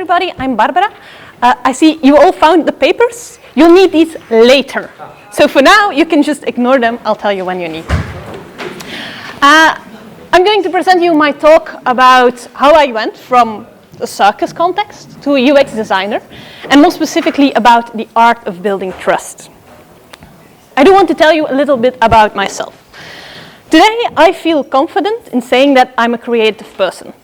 everybody, I'm Barbara. I see you all found the papers. You'll need these later. So for now, you can just ignore them. I'll tell you when you need them. I'm going to present you my talk about how I went from a circus context to a UX designer, and more specifically about the art of building trust. I do want to tell you a little bit about myself. Today, I feel confident in saying that I'm a creative person.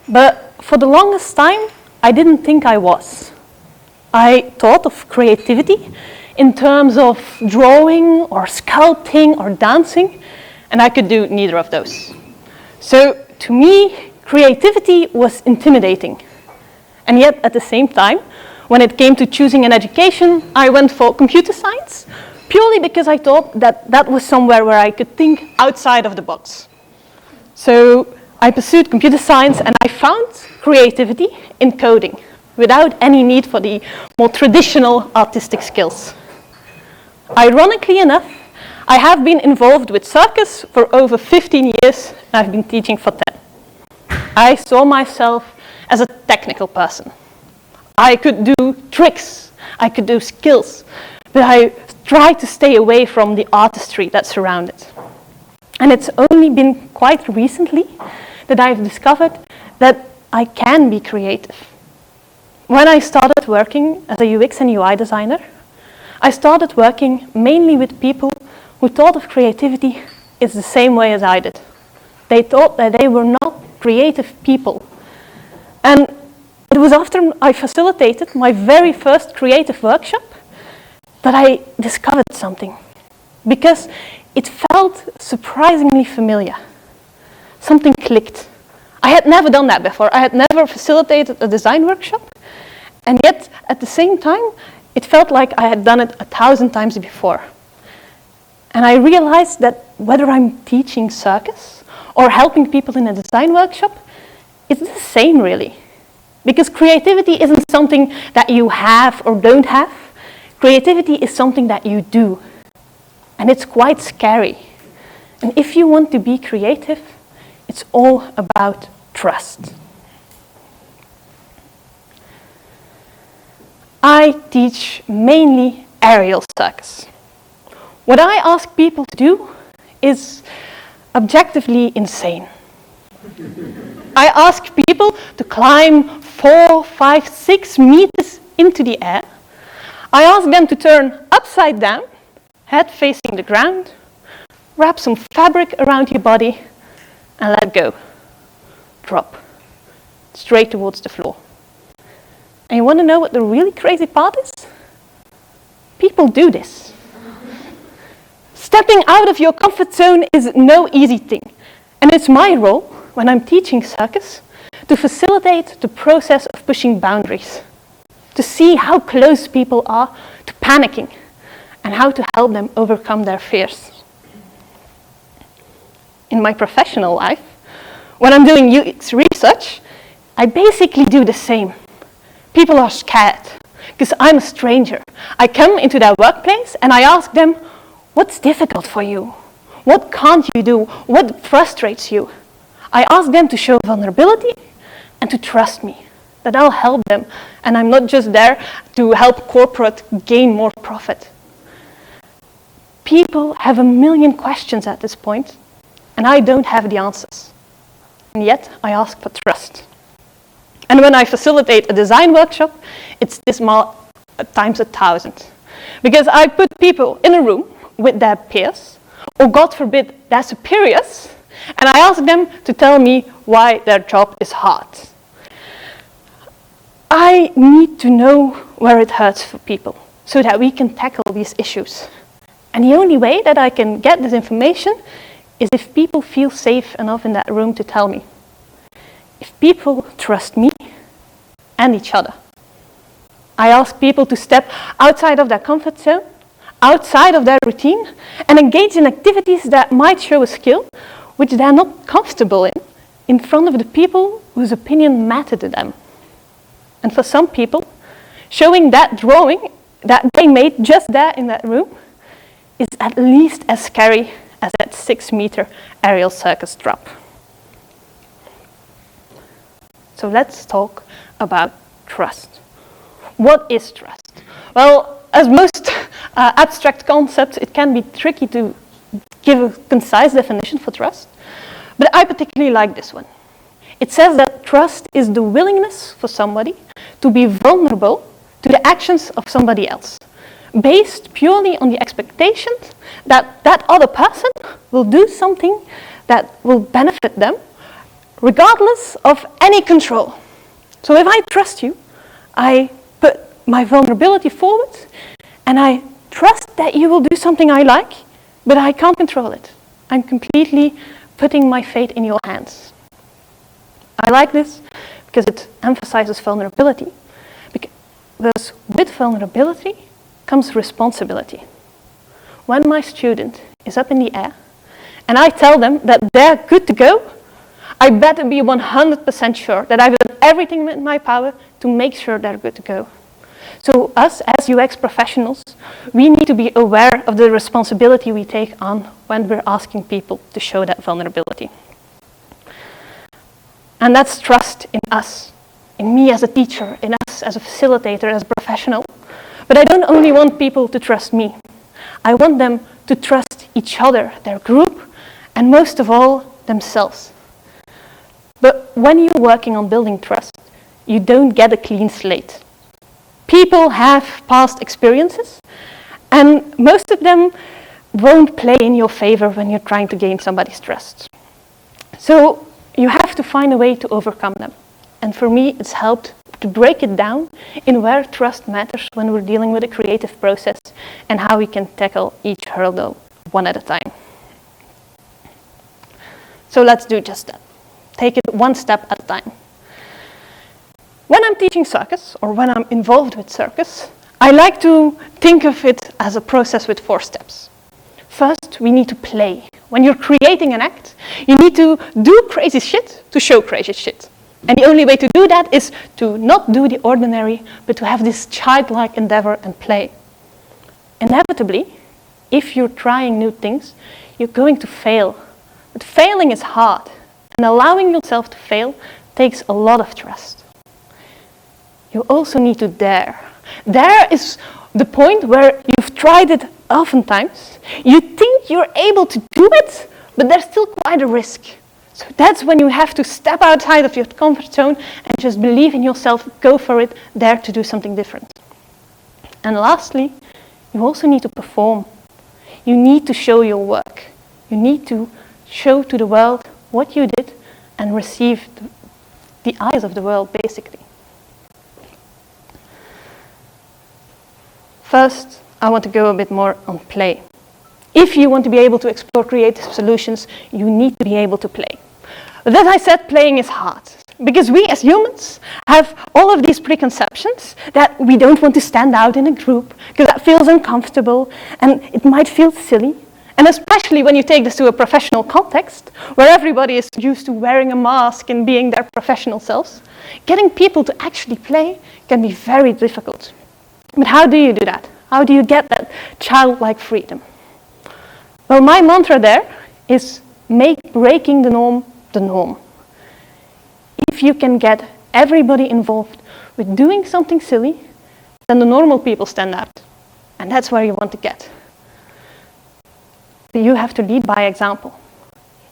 But for the longest time, I didn't think I was. I thought of creativity in terms of drawing or sculpting or dancing, and I could do neither of those. So to me, creativity was intimidating. And yet, at the same time, when it came to choosing an education, I went for computer science, purely because I thought that that was somewhere where I could think outside of the box. So I pursued computer science, and I found creativity in coding, without any need for the more traditional artistic skills. Ironically enough, I have been involved with Circus for over 15 years, and I've been teaching for 10. I saw myself as a technical person. I could do tricks, I could do skills, but I tried to stay away from the artistry that surrounded. And it's only been quite recently that I've discovered that I can be creative. When I started working as a UX and UI designer, I started working mainly with people who thought of creativity in the same way as I did. They thought that they were not creative people. And it was after I facilitated my very first creative workshop that I discovered something, because it felt surprisingly familiar. Something clicked. I had never done that before. I had never facilitated a design workshop, and yet at the same time, it felt like I had done it 1,000 times before. And I realized that whether I'm teaching Circus or helping people in a design workshop, it's the same really. Because creativity isn't something that you have or don't have. Creativity is something that you do. And it's quite scary. And if you want to be creative, it's all about trust. I teach mainly aerial circus. What I ask people to do is objectively insane. I ask people to climb 4, 5, 6 meters into the air. I ask them to turn upside down, head facing the ground, wrap some fabric around your body, and let go. Drop. Straight towards the floor. And you want to know what the really crazy part is? People do this. Stepping out of your comfort zone is no easy thing. And it's my role, when I'm teaching Circus, to facilitate the process of pushing boundaries, to see how close people are to panicking, and how to help them overcome their fears. In my professional life, when I'm doing UX research, I basically do the same. People are scared, because I'm a stranger. I come into their workplace and I ask them, what's difficult for you? What can't you do? What frustrates you? I ask them to show vulnerability and to trust me, that I'll help them, and I'm not just there to help corporate gain more profit. People have a million questions at this point, and I don't have the answers. And yet, I ask for trust. And when I facilitate a design workshop, it's this times 1,000. Because I put people in a room with their peers, or God forbid, their superiors, and I ask them to tell me why their job is hard. I need to know where it hurts for people, so that we can tackle these issues. And the only way that I can get this information is if people feel safe enough in that room to tell me. If people trust me and each other. I ask people to step outside of their comfort zone, outside of their routine, and engage in activities that might show a skill which they're not comfortable in front of the people whose opinion matter to them. And for some people, showing that drawing that they made just there in that room is at least as scary as that 6-meter aerial circus drop. So let's talk about trust. What is trust? Well, as most abstract concepts, it can be tricky to give a concise definition for trust, but I particularly like this one. It says that trust is the willingness for somebody to be vulnerable to the actions of somebody else, based purely on the expectation that that other person will do something that will benefit them, regardless of any control. So if I trust you, I put my vulnerability forward, and I trust that you will do something I like, but I can't control it. I'm completely putting my fate in your hands. I like this because it emphasizes vulnerability. Because with vulnerability comes responsibility. When my student is up in the air and I tell them that they're good to go, I better be 100% sure that I've done everything in my power to make sure they're good to go. So us as UX professionals, we need to be aware of the responsibility we take on when we're asking people to show that vulnerability. And that's trust in us, in me as a teacher, in us as a facilitator, as a professional. But I don't only want people to trust me. I want them to trust each other, their group, and most of all, themselves. But when you're working on building trust, you don't get a clean slate. People have past experiences, and most of them won't play in your favor when you're trying to gain somebody's trust. So you have to find a way to overcome them. And for me, it's helped to break it down in where trust matters when we're dealing with a creative process and how we can tackle each hurdle one at a time. So let's do just that. Take it one step at a time. When I'm teaching Circus, or when I'm involved with Circus, I like to think of it as a process with 4 steps. First, we need to play. When you're creating an act, you need to do crazy shit to show crazy shit. And the only way to do that is to not do the ordinary, but to have this childlike endeavor and play. Inevitably, if you're trying new things, you're going to fail. But failing is hard, and allowing yourself to fail takes a lot of trust. You also need to dare. Dare is the point where you've tried it oftentimes. You think you're able to do it, but there's still quite a risk. So that's when you have to step outside of your comfort zone and just believe in yourself, go for it, dare to do something different. And lastly, you also need to perform. You need to show your work. You need to show to the world what you did and receive the eyes of the world, basically. First, I want to go a bit more on play. If you want to be able to explore creative solutions, you need to be able to play. But as I said, playing is hard. Because we as humans have all of these preconceptions that we don't want to stand out in a group, because that feels uncomfortable and it might feel silly. And especially when you take this to a professional context, where everybody is used to wearing a mask and being their professional selves, getting people to actually play can be very difficult. But how do you do that? How do you get that childlike freedom? Well, my mantra there is make breaking the norm the norm. If you can get everybody involved with doing something silly, then the normal people stand out. And that's where you want to get. But you have to lead by example.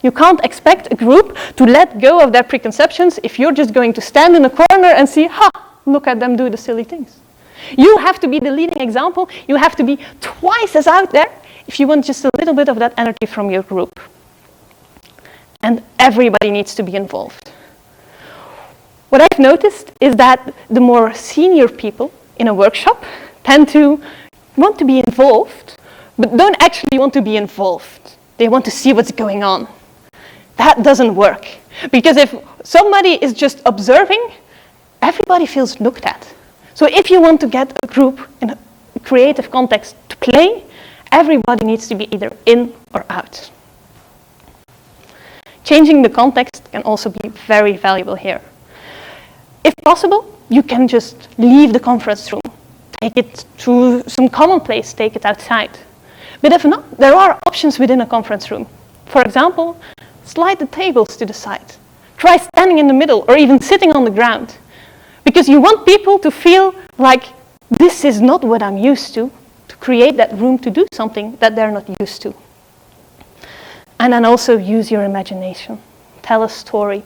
You can't expect a group to let go of their preconceptions if you're just going to stand in a corner and see, look at them do the silly things. You have to be the leading example. You have to be twice as out there if you want just a little bit of that energy from your group. And everybody needs to be involved. What I've noticed is that the more senior people in a workshop tend to want to be involved, but don't actually want to be involved. They want to see what's going on. That doesn't work. Because if somebody is just observing, everybody feels looked at. So if you want to get a group in a creative context to play, everybody needs to be either in or out. Changing the context can also be very valuable here. If possible, you can just leave the conference room. Take it to some common place, take it outside. But if not, there are options within a conference room. For example, slide the tables to the side. Try standing in the middle or even sitting on the ground. Because you want people to feel like this is not what I'm used to create that room to do something that they're not used to. And then also use your imagination. Tell a story.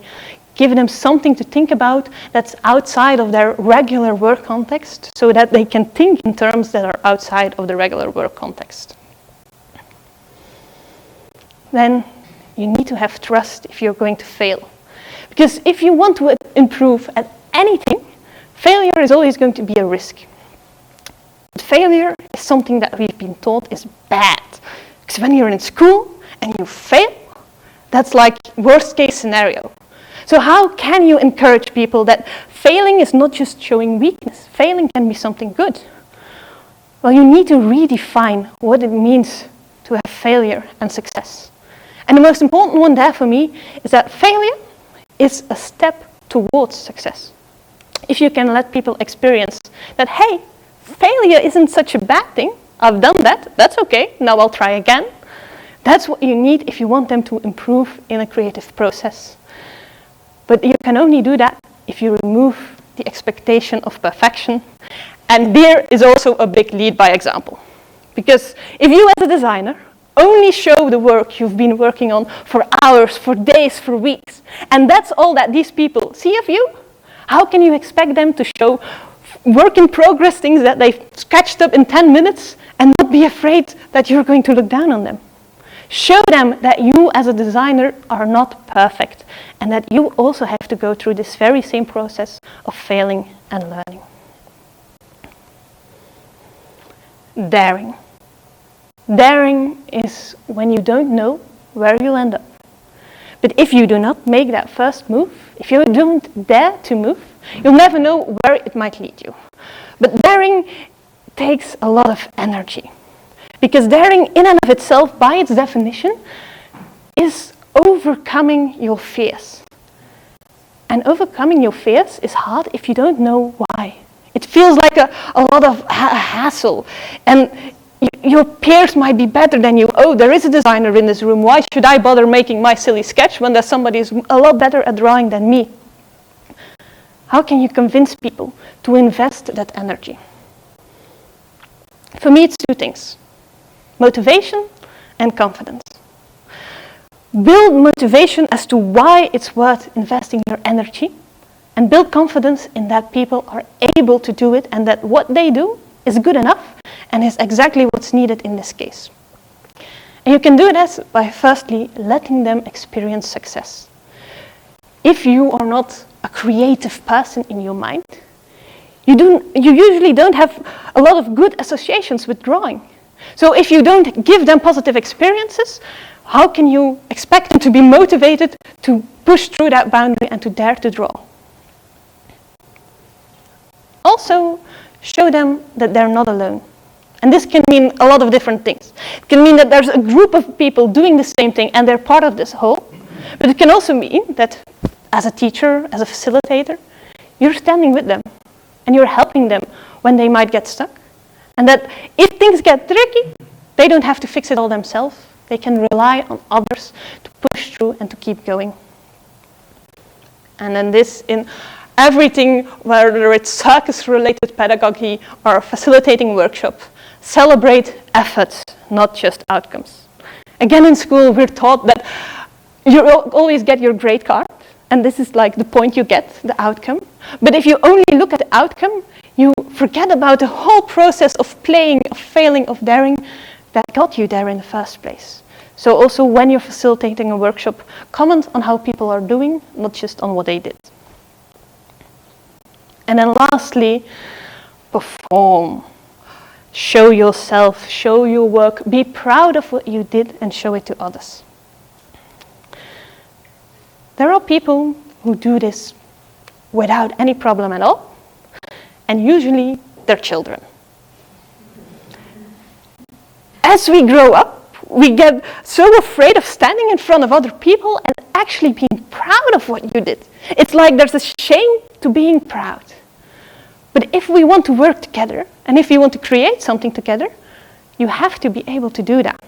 Give them something to think about that's outside of their regular work context so that they can think in terms that are outside of the regular work context. Then you need to have trust if you're going to fail. Because if you want to improve at anything, failure is always going to be a risk. But failure is something that we've been taught is bad. Because when you're in school and you fail, that's like worst case scenario. So how can you encourage people that failing is not just showing weakness? Failing can be something good. Well, you need to redefine what it means to have failure and success. And the most important one there for me is that failure is a step towards success. If you can let people experience that, hey, failure isn't such a bad thing. I've done that. That's okay. Now I'll try again. That's what you need if you want them to improve in a creative process. But you can only do that if you remove the expectation of perfection. And there is also a big lead by example. Because if you as a designer only show the work you've been working on for hours, for days, for weeks, and that's all that these people see of you, how can you expect them to show work in progress things that they've sketched up in 10 minutes and not be afraid that you're going to look down on them? Show them that you as a designer are not perfect and that you also have to go through this very same process of failing and learning. Daring. Daring is when you don't know where you'll end up. But if you do not make that first move, if you don't dare to move, you'll never know where it might lead you. But daring takes a lot of energy. Because daring in and of itself, by its definition, is overcoming your fears. And overcoming your fears is hard if you don't know why. It feels like a lot of hassle. And your peers might be better than you. Oh, there is a designer in this room. Why should I bother making my silly sketch when there's somebody who's a lot better at drawing than me? How can you convince people to invest that energy? For me, it's two things. Motivation and confidence. Build motivation as to why it's worth investing your energy, and build confidence in that people are able to do it and that what they do is good enough and is exactly what's needed in this case. And you can do this by firstly letting them experience success. If you are not a creative person in your mind, you usually don't have a lot of good associations with drawing. So if you don't give them positive experiences, how can you expect them to be motivated to push through that boundary and to dare to draw? Also, show them that they're not alone. And this can mean a lot of different things. It can mean that there's a group of people doing the same thing and they're part of this whole. But it can also mean that as a teacher, as a facilitator, you're standing with them and you're helping them when they might get stuck. And that if things get tricky, they don't have to fix it all themselves. They can rely on others to push through and to keep going. And then this in everything, whether it's circus-related pedagogy or a facilitating workshop, celebrate efforts, not just outcomes. Again, in school, we're taught that you always get your grade card, and this is like the point you get, the outcome. But if you only look at the outcome, you forget about the whole process of playing, of failing, of daring that got you there in the first place. So also when you're facilitating a workshop, comment on how people are doing, not just on what they did. And then lastly, perform. Show yourself, show your work, be proud of what you did and show it to others. There are people who do this without any problem at all, and usually they're children. As we grow up, we get so afraid of standing in front of other people and actually being proud of what you did. It's like there's a shame to being proud. But if we want to work together, and if we want to create something together, you have to be able to do that.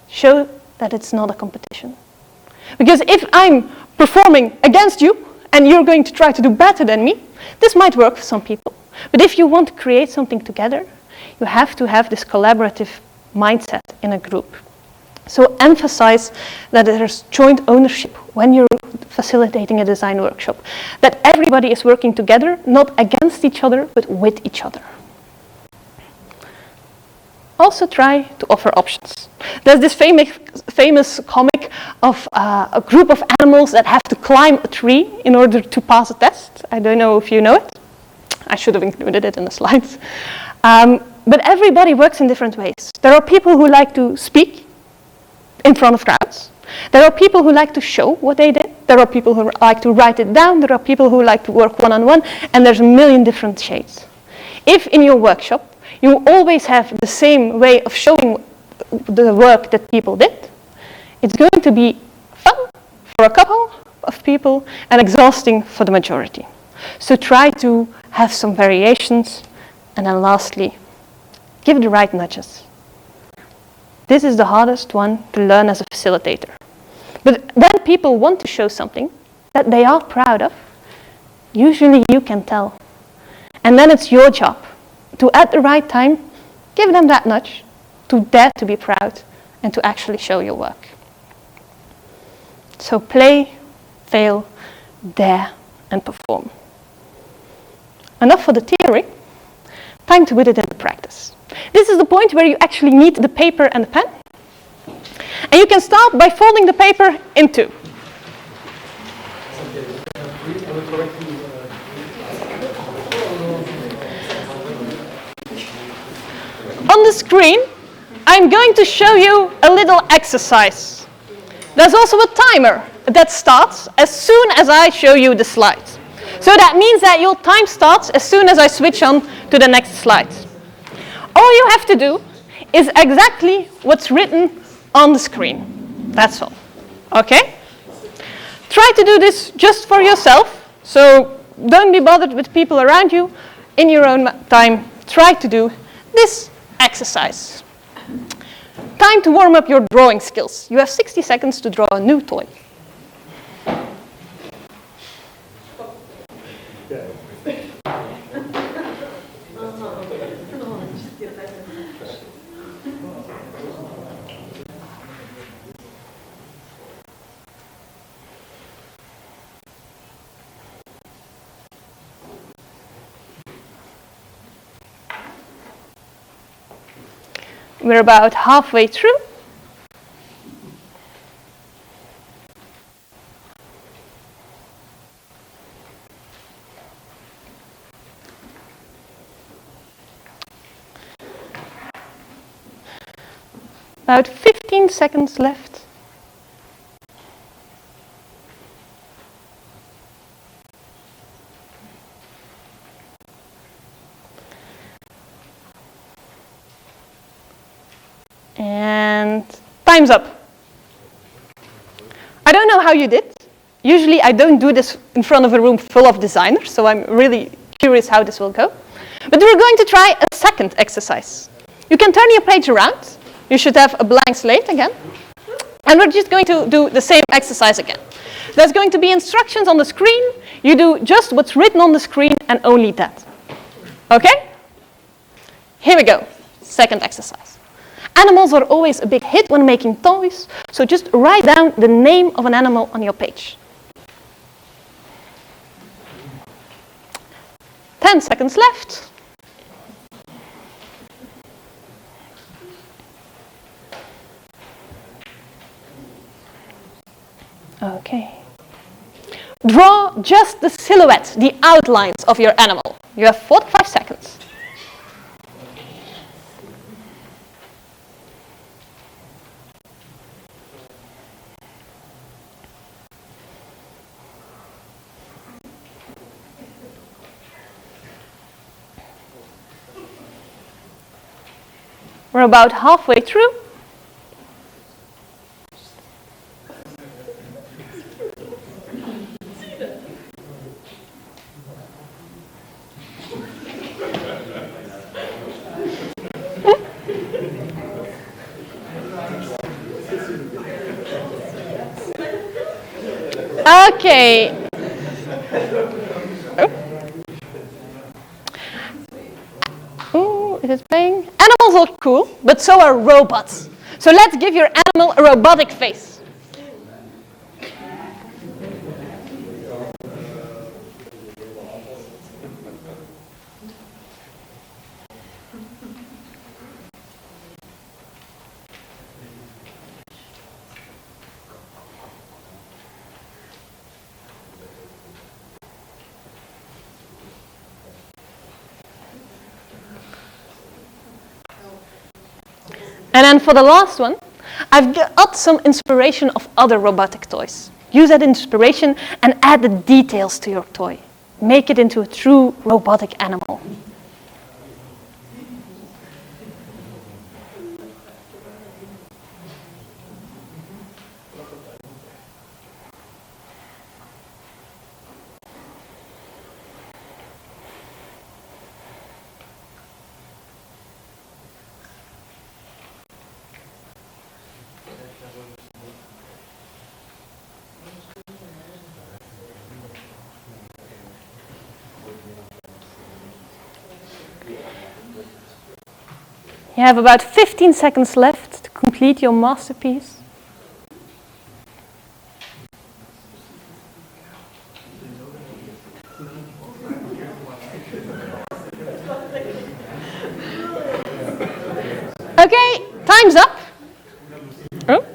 Show that it's not a competition. Because if I'm performing against you and you're going to try to do better than me, this might work for some people. But if you want to create something together, you have to have this collaborative mindset in a group. So emphasize that there's joint ownership when you're facilitating a design workshop, that everybody is working together, not against each other, but with each other. Also try to offer options. There's this famous comic of a group of animals that have to climb a tree in order to pass a test. I don't know if you know it. I should have included it in the slides. But everybody works in different ways. There are people who like to speak in front of crowds. There are people who like to show what they did. There are people who like to write it down. There are people who like to work one-on-one. And there's a million different shades. If in your workshop you always have the same way of showing the work that people did, it's going to be fun for a couple of people and exhausting for the majority. So try to have some variations. And then lastly, give the right nudges. This is the hardest one to learn as a facilitator. But when people want to show something that they are proud of, usually you can tell. And then it's your job to, at the right time, give them that nudge, to dare to be proud, and to actually show your work. So play, fail, dare, and perform. Enough for the theory. Time to put it into practice. This is the point where you actually need the paper and the pen. And you can start by folding the paper in two. On the screen, I'm going to show you a little exercise. There's also a timer that starts as soon as I show you the slides. So that means that your time starts as soon as I switch on to the next slide. All you have to do is exactly what's written on the screen. That's all. Okay? Try to do this just for yourself. So don't be bothered with people around you. In your own time, try to do this exercise. Time to warm up your drawing skills. You have 60 seconds to draw a new toy. We're about halfway through. About 15 seconds left. And time's up. I don't know how you did. Usually I don't do this in front of a room full of designers, so I'm really curious how this will go. But we're going to try a second exercise. You can turn your page around. You should have a blank slate again. And we're just going to do the same exercise again. There's going to be instructions on the screen. You do just what's written on the screen and only that. Okay? Here we go. Second exercise. Animals are always a big hit when making toys, so just write down the name of an animal on your page. 10 seconds left. Okay. Draw just the silhouette, the outlines of your animal. You have 45 seconds. We're about halfway through. Okay. Oh, is it playing? Animals are cool, but so are robots. So let's give your animal a robotic face. And then for the last one, I've got some inspiration of other robotic toys. Use that inspiration and add the details to your toy. Make it into a true robotic animal. You have about 15 seconds left to complete your masterpiece. Okay, time's up. Oh.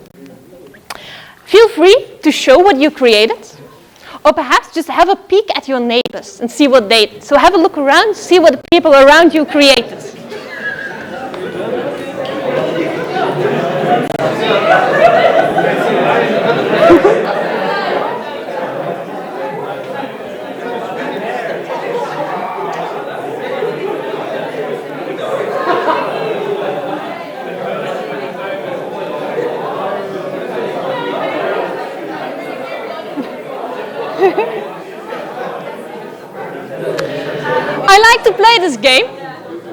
Feel free to show what you created, or perhaps just have a peek at your neighbors and see what they did. So have a look around, see what the people around you created. I like to play this game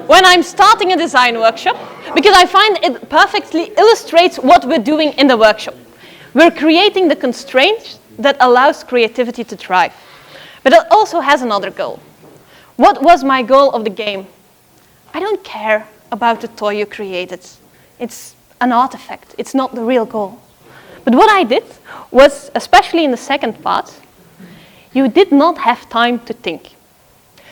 when I'm starting a design workshop because I find it perfectly illustrates what we're doing in the workshop. We're creating the constraints that allows creativity to thrive. But it also has another goal. What was my goal of the game? I don't care about the toy you created. It's an artifact. It's not the real goal. But what I did was, especially in the second part, you did not have time to think.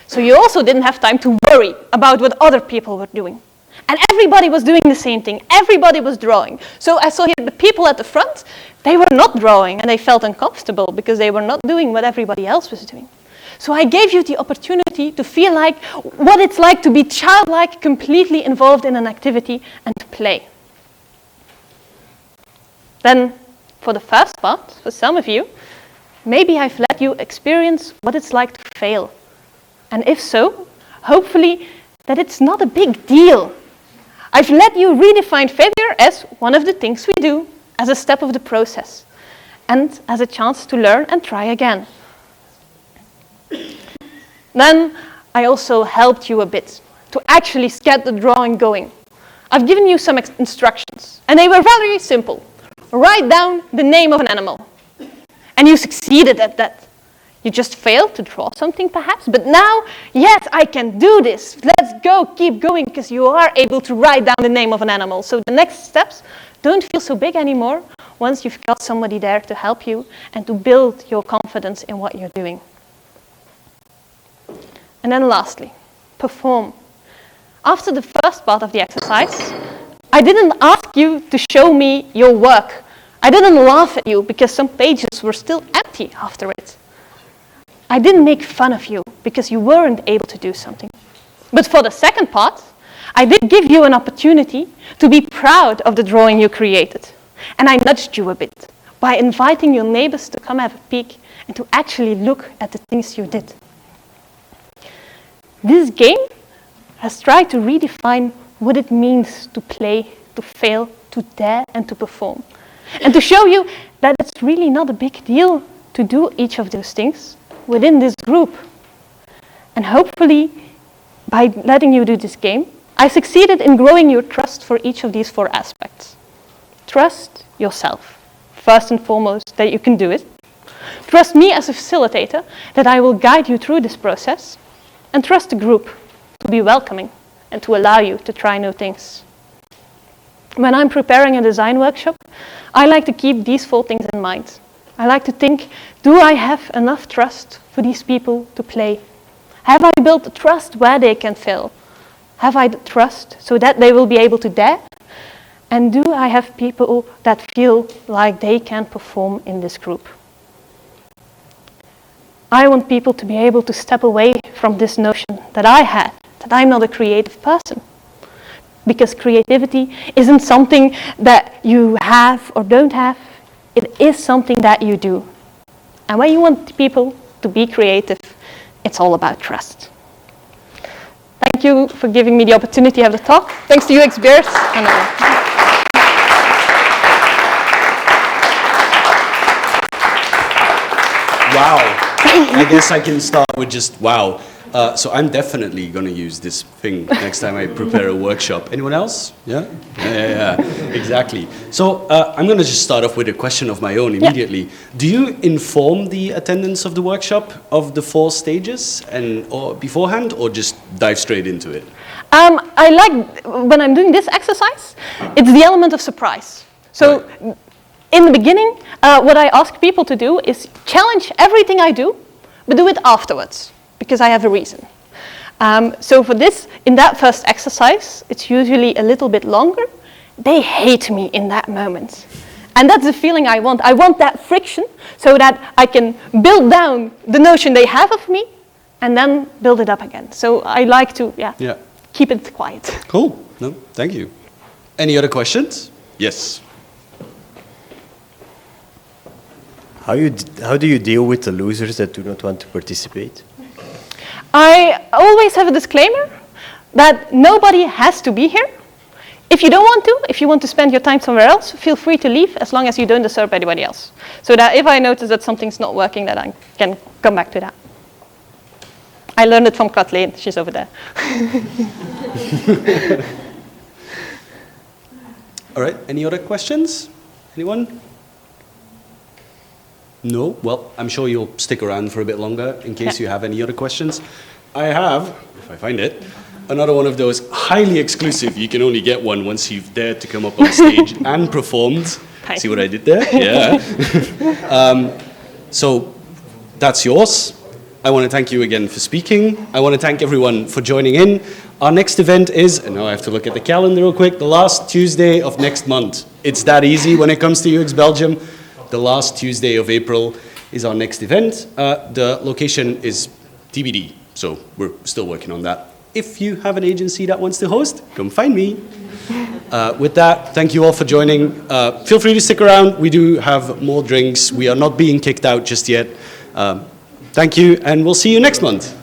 So you also didn't have time to worry about what other people were doing. And everybody was doing the same thing. Everybody was drawing. So I saw here the people at the front, they were not drawing and they felt uncomfortable because they were not doing what everybody else was doing. So I gave you the opportunity to feel like what it's like to be childlike, completely involved in an activity and to play. Then for the first part, for some of you, maybe I've let you experience what it's like to fail. And if so, hopefully that it's not a big deal. I've let you redefine failure as one of the things we do, as a step of the process, and as a chance to learn and try again. Then I also helped you a bit to actually get the drawing going. I've given you some instructions, and they were very simple. Write down the name of an animal. And you succeeded at that. You just failed to draw something perhaps, but now, yes, I can do this. Let's go, keep going, because you are able to write down the name of an animal. So the next steps don't feel so big anymore once you've got somebody there to help you and to build your confidence in what you're doing. And then lastly, perform. After the first part of the exercise, I didn't ask you to show me your work. I didn't laugh at you because some pages were still empty after it. I didn't make fun of you because you weren't able to do something. But for the second part, I did give you an opportunity to be proud of the drawing you created. And I nudged you a bit by inviting your neighbors to come have a peek and to actually look at the things you did. This game has tried to redefine what it means to play, to fail, to dare, and to perform. And to show you that it's really not a big deal to do each of those things within this group. And hopefully, by letting you do this game, I succeeded in growing your trust for each of these 4 aspects. Trust yourself, first and foremost, that you can do it. Trust me as a facilitator that I will guide you through this process, and trust the group to be welcoming and to allow you to try new things. When I'm preparing a design workshop, I like to keep these 4 things in mind. I like to think, do I have enough trust for these people to play? Have I built the trust where they can fail? Have I the trust so that they will be able to dare? And do I have people that feel like they can perform in this group? I want people to be able to step away from this notion that I had, that I'm not a creative person. Because creativity isn't something that you have or don't have, it is something that you do. And when you want people to be creative, it's all about trust. Thank you for giving me the opportunity to have the talk. Thanks to UX Bears. Wow. I guess I can start with just wow. So I'm definitely going to use this thing next time I prepare a workshop. Anyone else? Yeah? Yeah. Exactly. So I'm going to just start off with a question of my own immediately. Yeah. Do you inform the attendance of the workshop of the 4 stages or beforehand, or just dive straight into it? I like, when I'm doing this exercise, it's the element of surprise. So right. In the beginning, what I ask people to do is challenge everything I do, but do it afterwards, because I have a reason. So for this, in that first exercise, it's usually a little bit longer. They hate me in that moment. And that's the feeling I want. I want that friction so that I can build down the notion they have of me and then build it up again. So I like to keep it quiet. Cool. No, thank you. Any other questions? Yes. How do you deal with the losers that do not want to participate? I always have a disclaimer that nobody has to be here. If you don't want to, if you want to spend your time somewhere else, feel free to leave as long as you don't disturb anybody else. So that if I notice that something's not working, that I can come back to that. I learned it from Kathleen, she's over there. All right, any other questions? Anyone? No? Well, I'm sure you'll stick around for a bit longer in case you have any other questions. I have, if I find it, another one of those highly exclusive, you can only get one once you've dared to come up on stage and performed. Hi. See what I did there? Yeah. So that's yours. I want to thank you again for speaking. I want to thank everyone for joining in. Our next event is, and now I have to look at the calendar real quick, the last Tuesday of next month. It's that easy when it comes to UX Belgium. The last Tuesday of April is our next event. The location is TBD, so we're still working on that. If you have an agency that wants to host, come find me. With that, thank you all for joining. Feel free to stick around. We do have more drinks. We are not being kicked out just yet. Thank you, and we'll see you next month.